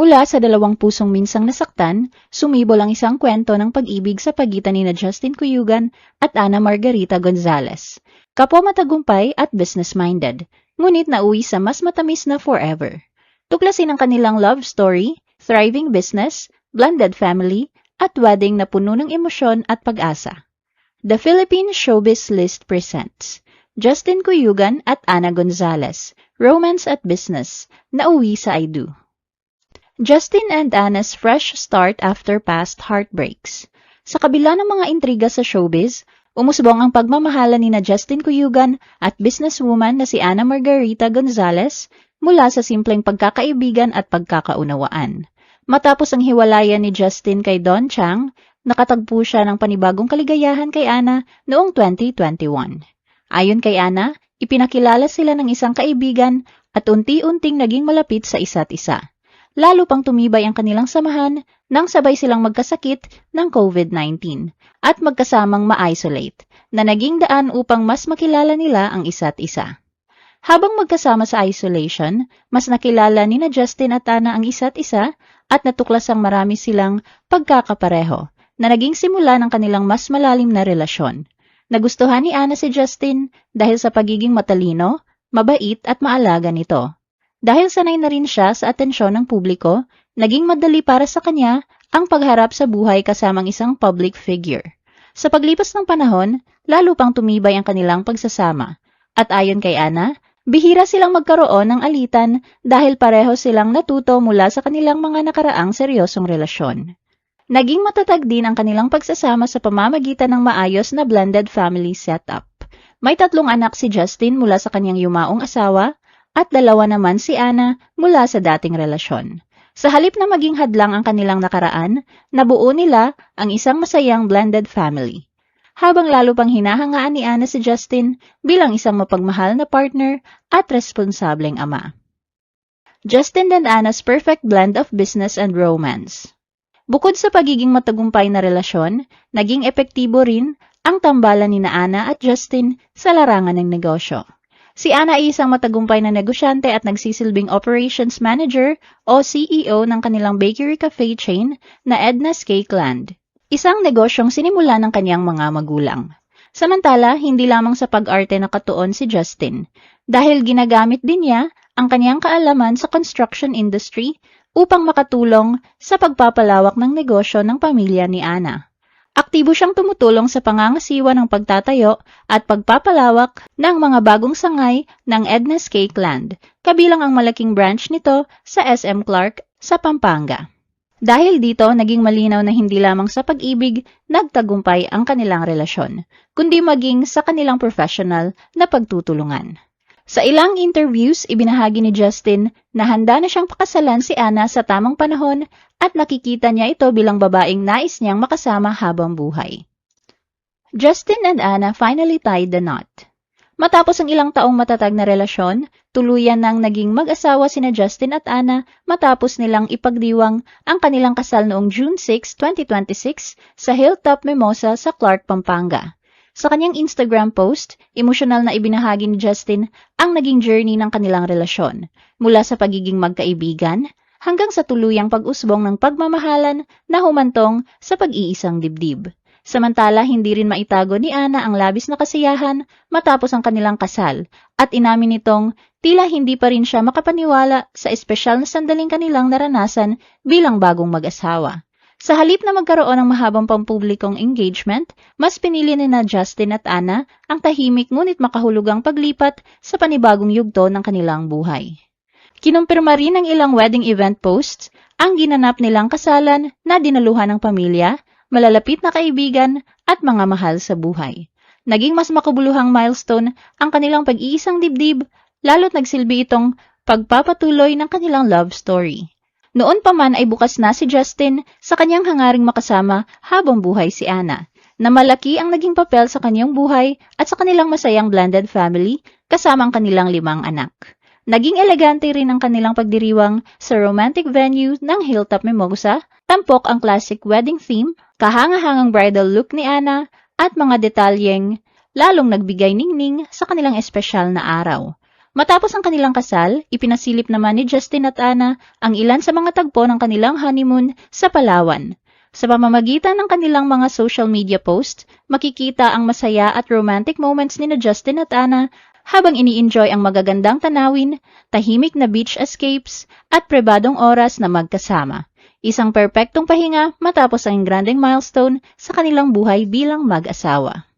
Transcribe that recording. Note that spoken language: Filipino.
Mula sa dalawang pusong minsang nasaktan, sumibol ang isang kwento ng pag-ibig sa pagitan ni Justin Cuyugan at Ana Margarita Gonzalez. Kapwa matagumpay at business-minded, ngunit nauwi sa mas matamis na forever. Tuklasin ang kanilang love story, thriving business, blended family, at wedding na puno ng emosyon at pag-asa. The Philippine Showbiz List presents Justin Cuyugan at Ana Gonzalez, Romance at Business, Nauwi sa I Do. Justin and Ana's fresh start after past heartbreaks. Sa kabila ng mga intriga sa showbiz, umusbong ang pagmamahalan ni Justin Cuyugan at businesswoman na si Ana Margarita Gonzalez mula sa simpleng pagkakaibigan at pagkakaunawaan. Matapos ang hiwalayan ni Justin kay Don Chang, nakatagpo siya ng panibagong kaligayahan kay Ana noong 2021. Ayon kay Ana, ipinakilala sila ng isang kaibigan at unti-unting naging malapit sa isa't isa. Lalo pang tumibay ang kanilang samahan nang sabay silang magkasakit ng COVID-19 at magkasamang ma-isolate na naging daan upang mas makilala nila ang isa't isa. Habang magkasama sa isolation, mas nakilala ni Justin at Ana ang isa't isa at natuklasang marami silang pagkakapareho na naging simula ng kanilang mas malalim na relasyon. Nagustuhan ni Ana si Justin dahil sa pagiging matalino, mabait at maalaga nito. Dahil sanay na rin siya sa atensyon ng publiko, naging madali para sa kanya ang pagharap sa buhay kasamang isang public figure. Sa paglipas ng panahon, lalo pang tumibay ang kanilang pagsasama. At ayon kay Ana, bihira silang magkaroon ng alitan dahil pareho silang natuto mula sa kanilang mga nakaraang seryosong relasyon. Naging matatag din ang kanilang pagsasama sa pamamagitan ng maayos na blended family setup. May 3 anak si Justin mula sa kanyang yumaong asawa, at 2 naman si Ana mula sa dating relasyon. Sa halip na maging hadlang ang kanilang nakaraan, nabuo nila ang isang masayang blended family. Habang lalo pang hinahangaan ni Ana si Justin bilang isang mapagmahal na partner at responsableng ama. Justin and Ana's perfect blend of business and romance. Bukod sa pagiging matagumpay na relasyon, naging epektibo rin ang tambalan ni Ana at Justin sa larangan ng negosyo. Si Ana ay isang matagumpay na negosyante at nagsisilbing operations manager o CEO ng kanilang bakery cafe chain na Edna's Cake Land. Isang negosyong sinimula ng kanyang mga magulang. Samantala, hindi lamang sa pag-arte nakatuon si Justin dahil ginagamit din niya ang kanyang kaalaman sa construction industry upang makatulong sa pagpapalawak ng negosyo ng pamilya ni Ana. Aktibo siyang tumutulong sa pangangasiwa ng pagtatayo at pagpapalawak ng mga bagong sangay ng Edna's Cake Land, kabilang ang malaking branch nito sa SM Clark sa Pampanga. Dahil dito, naging malinaw na hindi lamang sa pag-ibig nagtagumpay ang kanilang relasyon, kundi maging sa kanilang professional na pagtutulungan. Sa ilang interviews, ibinahagi ni Justin na handa na siyang pakasalan si Ana sa tamang panahon at nakikita niya ito bilang babaeng nais niyang makasama habang buhay. Justin and Ana finally tied the knot. Matapos ang ilang taong matatag na relasyon, tuluyan nang naging mag-asawa sina Justin at Ana matapos nilang ipagdiwang ang kanilang kasal noong June 6, 2026 sa Hilltop Mimosa sa Clark, Pampanga. Sa kanyang Instagram post, emosyonal na ibinahagi ni Justin ang naging journey ng kanilang relasyon, mula sa pagiging magkaibigan hanggang sa tuluyang pag-usbong ng pagmamahalan na humantong sa pag-iisang dibdib. Samantala, hindi rin maitago ni Ana ang labis na kasiyahan matapos ang kanilang kasal at inamin nitong tila hindi pa rin siya makapaniwala sa espesyal na sandaling kanilang naranasan bilang bagong mag-asawa. Sa halip na magkaroon ng mahabang pampublikong engagement, mas pinili ni Justin at Ana ang tahimik ngunit makahulugang paglipat sa panibagong yugto ng kanilang buhay. Kinumpirma rin ng ilang wedding event posts ang ginanap nilang kasalan na dinaluhan ng pamilya, malalapit na kaibigan at mga mahal sa buhay. Naging mas makabuluhang milestone ang kanilang pag-iisang dibdib, lalo't nagsilbi itong pagpapatuloy ng kanilang love story. Noon pa man ay bukas na si Justin sa kanyang hangaring makasama habang buhay si Ana, na malaki ang naging papel sa kanyang buhay at sa kanilang masayang blended family kasama ang kanilang 5 anak. Naging elegante rin ang kanilang pagdiriwang sa romantic venue ng Hilltop Mimosa, tampok ang classic wedding theme, kahangahangang bridal look ni Ana at mga detalyeng lalong nagbigay ningning sa kanilang espesyal na araw. Matapos ang kanilang kasal, ipinasilip naman ni Justin at Ana ang ilan sa mga tagpo ng kanilang honeymoon sa Palawan. Sa pamamagitan ng kanilang mga social media post, makikita ang masaya at romantic moments ni Justin at Ana habang ini-enjoy ang magagandang tanawin, tahimik na beach escapes, at pribadong oras na magkasama. Isang perpektong pahinga matapos ang grandeng milestone sa kanilang buhay bilang mag-asawa.